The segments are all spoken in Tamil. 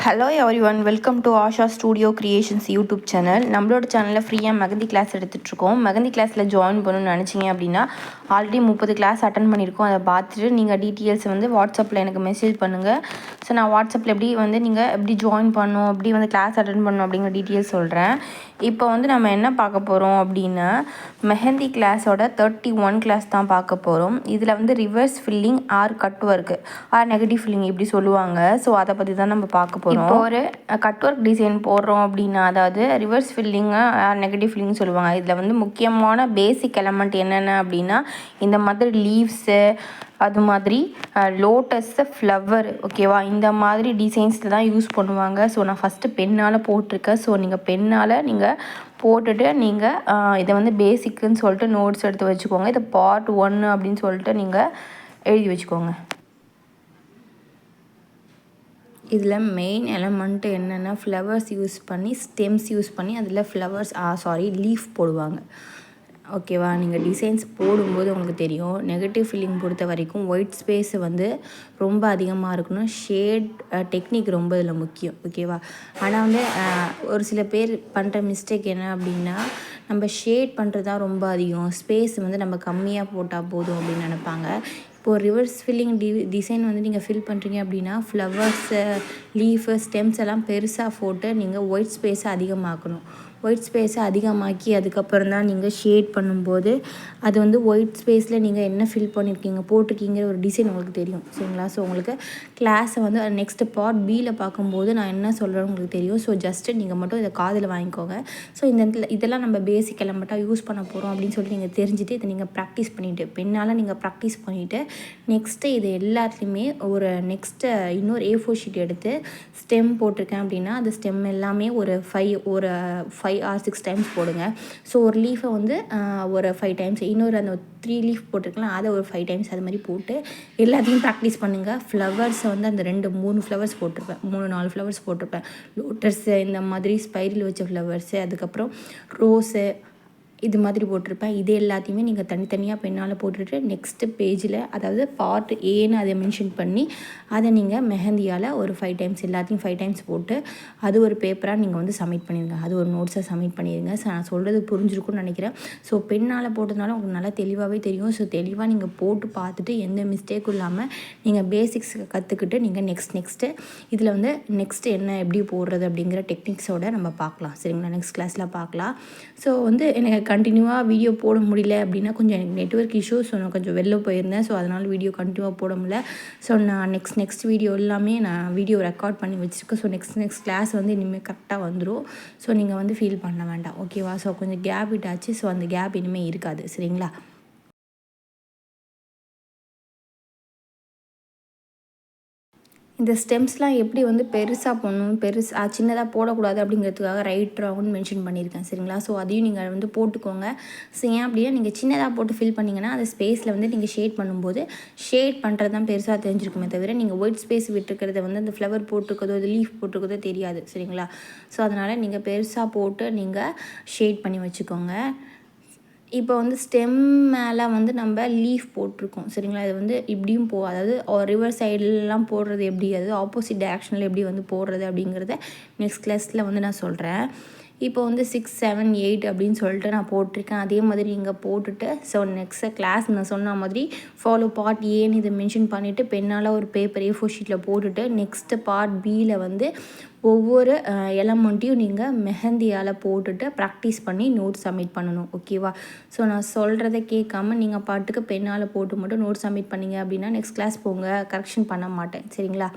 Hello everyone, welcome to Asha studio creations YouTube channel. நம்மளோட சேனலில் ஃப்ரீயாக மெகந்தி கிளாஸ் எடுத்துகிட்ருக்கோம். மெகந்தி கிளாஸில் ஜாயின் பண்ணணும்னு நினச்சிங்க அப்படின்னா ஆல்ரெடி 30 கிளாஸ் அட்டன் பண்ணியிருக்கோம். அதை பார்த்துட்டு நீங்கள் டீட்டெயில்ஸ் வாட்ஸ்அப்பில் எனக்கு மெசேஜ் பண்ணுங்கள். ஸோ நான் வாட்ஸ்அப்பில் நீங்கள் எப்படி ஜாயின் பண்ணணும், எப்படி கிளாஸ் அட்டன் பண்ணணும் அப்படிங்கிற டீட்டெயில்ஸ் சொல்கிறேன். இப்போ நம்ம என்ன பார்க்க போகிறோம் அப்படின்னா மெஹந்தி கிளாஸோட 31 கிளாஸ் தான் பார்க்க போகிறோம். இதில் reverse filling or cut work or negative filling இப்படி சொல்லுவாங்க. ஸோ அதை பற்றி தான் நம்ம பார்க்க போகிறோம். இப்போ ஒரு கட் ஒர்க் டிசைன் போடுறோம் அப்படின்னா, அதாவது ரிவர்ஸ் ஃபில்லிங்கு நெகட்டிவ் ஃபில்லிங் சொல்லுவாங்க. இதில் முக்கியமான பேசிக் எலமெண்ட் என்னென்ன அப்படின்னா இந்த மாதிரி லீவ்ஸு, அது மாதிரி லோட்டஸ்ஸு, ஃப்ளவர், ஓகேவா, இந்த மாதிரி டிசைன்ஸில் தான் யூஸ் பண்ணுவாங்க. ஸோ நான் ஃபஸ்ட்டு பென்னால் போட்டிருக்கேன். ஸோ நீங்கள் பென்னால் போட்டுட்டு இதை பேசிக்குன்னு சொல்லிட்டு நோட்ஸ் எடுத்து வச்சுக்கோங்க. இதை பார்ட் 1 அப்படின்னு சொல்லிட்டு நீங்கள் எழுதி வச்சுக்கோங்க. இதில் மெயின் எலமெண்ட்டு என்னென்னா ஃப்ளவர்ஸ் யூஸ் பண்ணி, ஸ்டெம்ஸ் யூஸ் பண்ணி அதில் லீஃப் போடுவாங்க. ஓகேவா, நீங்கள் டிசைன்ஸ் போடும்போது உங்களுக்கு தெரியும். நெகட்டிவ் ஃபில்லிங் பொறுத்த வரைக்கும் ஒயிட் ஸ்பேஸ் ரொம்ப அதிகமாக இருக்கணும். ஷேட் டெக்னிக் ரொம்ப இதில் முக்கியம். ஓகேவா, ஆனால் ஒரு சில பேர் பண்ணுற மிஸ்டேக் என்ன அப்படின்னா நம்ம ஷேட் பண்ணுறது தான் ரொம்ப அதிகம், ஸ்பேஸ் நம்ம கம்மியாக போட்டால் போதும் அப்படின்னு நினைப்பாங்க. இப்போது ரிவர்ஸ் ஃபில்லிங் டிசைன் நீங்கள் ஃபில் பண்ணுறீங்க அப்படின்னா ஃப்ளவர்ஸு, லீஃபு, ஸ்டெம்ஸ் எல்லாம் பெருசாக போட்டு நீங்கள் ஒயிட் ஸ்பேஸை அதிகமாக்கணும். ஒயிட் ஸ்பேஸை அதிகமாக்கி அதுக்கப்புறம் தான் நீங்கள் ஷேட் பண்ணும்போது அது ஒயிட் ஸ்பேஸில் நீங்கள் என்ன ஃபில் போட்டிருக்கீங்கிற ஒரு டிசைன் உங்களுக்கு தெரியும். சரிங்களா, ஸோ உங்களுக்கு கிளாஸை நெக்ஸ்ட் பார்ட் பியில் பார்க்கும்போது நான் என்ன சொல்கிறேன்னு உங்களுக்கு தெரியும். ஸோ ஜஸ்ட்டு நீங்கள் மட்டும் இதை காதில் வாங்கிக்கோங்க. ஸோ இந்த இடத்துல இதெல்லாம் நம்ம பேசிக் எலமெண்ட்டாக யூஸ் பண்ண போகிறோம் அப்படின்னு சொல்லிட்டு நீங்கள் தெரிஞ்சுட்டு இதை நீங்கள் ப்ராக்டிஸ் பண்ணிவிட்டு பெண்ணால் நீங்கள் ப்ராக்டிஸ் பண்ணிவிட்டு நெக்ஸ்ட்டு இது எல்லாத்துலேயுமே இன்னொரு A4 ஷீட் எடுத்து ஸ்டெம் போட்டிருக்கேன் அப்படின்னா அது ஸ்டெம் எல்லாமே ஒரு 5 or 6 டைம்ஸ் போடுங்க. ஸோ ஒரு லீஃபை ஒரு 5 டைம்ஸ், இன்னொரு அந்த 3 லீஃப் போட்டிருக்கலாம் அதை ஒரு 5 டைம்ஸ், அது மாதிரி போட்டு எல்லாத்தையும் ப்ராக்டிஸ் பண்ணுங்கள். ஃப்ளவர்ஸை அந்த 2-3 ஃப்ளவர்ஸ் போட்டிருப்பேன், 3-4 ஃப்ளவர்ஸ் போட்டிருப்பேன். லோட்டஸு, இந்த மாதிரி ஸ்பைரல் வச்ச ஃப்ளவர்ஸு, அதுக்கப்புறம் ரோஸு, இது மாதிரி போட்டிருப்பேன். இது எல்லாத்தையுமே நீங்கள் தனித்தனியாக பெண்ணால் போட்டுட்டு நெக்ஸ்ட்டு பேஜில், அதாவது பார்ட் ஏன்னு அதை மென்ஷன் பண்ணி அதை நீங்கள் மெஹந்தியால் ஒரு 5 டைம்ஸ், எல்லாத்தையும் 5 டைம்ஸ் போட்டு அது ஒரு பேப்பராக நீங்கள் சப்மிட் பண்ணிடுங்க. அது ஒரு நோட்ஸாக சப்மிட் பண்ணிடுங்க. ஸோ நான் சொல்கிறது புரிஞ்சிருக்குன்னு நினைக்கிறேன். ஸோ பெண்ணால் போட்டதுனால உங்களுக்கு நல்லா தெளிவாகவே தெரியும். ஸோ தெளிவாக நீங்கள் போட்டு பார்த்துட்டு எந்த மிஸ்டேக்கும் இல்லாமல் நீங்கள் பேசிக்ஸ் கற்றுக்கிட்டு நீங்கள் நெக்ஸ்ட்டு இதில் நெக்ஸ்ட்டு என்ன எப்படி போடுறது அப்படிங்கிற டெக்னிக்ஸோடு நம்ம பார்க்கலாம். சரிங்களா, நெக்ஸ்ட் கிளாஸில் பார்க்கலாம். ஸோ எனக்கு கண்டினியூவாக வீடியோ போட முடியல அப்படின்னா கொஞ்சம் எனக்கு நெட்வொர்க் இஷ்யூ. ஸோ நான் கொஞ்சம் வெளில போயிருந்தேன். ஸோ அதனால் வீடியோ கண்டினியூவாக போட முடியல. ஸோ நான் நெக்ஸ்ட் வீடியோ எல்லாமே நான் வீடியோ ரெக்கார்ட் பண்ணி வச்சுருக்கேன். ஸோ நெக்ஸ்ட் கிளாஸ் இனிமேல் கரெக்டாக வந்துடும். ஸோ நீங்கள் ஃபீல் பண்ண வேண்டாம். ஓகேவா, ஸோ கொஞ்சம் கேப் விட்டாச்சு. ஸோ அந்த கேப் இனிமேல் இருக்காது. சரிங்களா. இந்த ஸ்டெம்ஸ்லாம் எப்படி பெருசாக போடணும், சின்னதாக போடக்கூடாது அப்படிங்கிறதுக்காக ரைட் ராங்னு மென்ஷன் பண்ணியிருக்கேன். சரிங்களா, ஸோ அதையும் நீங்கள் போட்டுக்கோங்க. ஸோ ஏன் அப்படின்னா நீங்கள் சின்னதாக போட்டு ஃபில் பண்ணிங்கன்னா அந்த ஸ்பேஸில் நீங்கள் ஷேட் பண்ணும்போது ஷேட் பண்ணுறது தான் பெருசாக தெரிஞ்சிருக்குமே தவிர நீங்கள் ஒயிட் ஸ்பேஸ் விட்டுருக்கிறத அந்த ஃப்ளவர் போட்டிருக்கதோ அது லீஃப் போட்டிருக்கதோ தெரியாது. சரிங்களா, ஸோ அதனால் நீங்கள் பெருசாக போட்டு நீங்கள் ஷேட் பண்ணி வச்சுக்கோங்க. இப்போ ஸ்டெம் மேலே நம்ம லீஃப் போட்டிருக்கோம். சரிங்களா, இது இப்படியும் அதாவது ரிவர் சைட்லலாம் போடுறது எப்படி, அதாவது ஆப்போசிட் டைரக்ஷனில் எப்படி போடுறது அப்படிங்கிறத நெக்ஸ்ட் கிளாஸில் நான் சொல்கிறேன். இப்போ 6, 7, 8 அப்படின்னு சொல்லிட்டு நான் போட்டிருக்கேன். அதே மாதிரி நீங்கள் போட்டுட்டு ஸோ நெக்ஸ்ட் கிளாஸ் நான் சொன்ன மாதிரி ஃபாலோ பார்ட் ஏன்னு இதை மென்ஷன் பண்ணிவிட்டு பெண்ணால் ஒரு பேப்பர் A4 ஷீட்டில் போட்டுட்டு நெக்ஸ்ட்டு பார்ட் பியில் ஒவ்வொரு எலமெண்ட்டையும் நீங்கள் மெஹந்தியால் போட்டுட்டு ப்ராக்டிஸ் பண்ணி நோட் சப்மிட் பண்ணணும். ஓகேவா, ஸோ நான் சொல்கிறத கேட்காம நீங்கள் பாட்டுக்கு பெண்ணால் போட்டு மட்டும் நோட் சப்மிட் பண்ணிங்க அப்படின்னா நெக்ஸ்ட் கிளாஸ் போங்க, கரெக்ஷன் பண்ண மாட்டேன். சரிங்களா,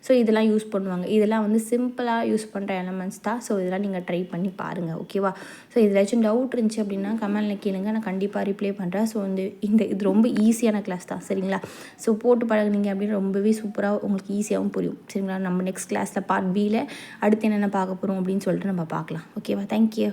ஸோ இதெல்லாம் யூஸ் பண்ணுவாங்க. இதெல்லாம் சிம்பிளாக யூஸ் பண்ணுற எலமெண்ட்ஸ் தான். ஸோ இதெல்லாம் நீங்கள் ட்ரை பண்ணி பாருங்கள். ஓகேவா, ஸோ இதில் டவுட் இருந்துச்சு அப்படின்னா கமெண்டில் கேளுங்க, நான் கண்டிப்பாக ரிப்ளை பண்ணுறேன். ஸோ இது ரொம்ப ஈஸியான கிளாஸ் தான். சரிங்களா, ஸோ போட்டு பழகுனீங்க அப்படின்னு ரொம்பவே சூப்பராக உங்களுக்கு ஈஸியாகவும் புரியும். சரிங்களா, நம்ம நெக்ஸ்ட் கிளாஸில் பார்ட் பியில் அடுத்து என்னென்ன பார்க்க போகிறோம் அப்படின்னு சொல்லிட்டு நம்ம பார்க்கலாம். ஓகேவா, தேங்க்யூ.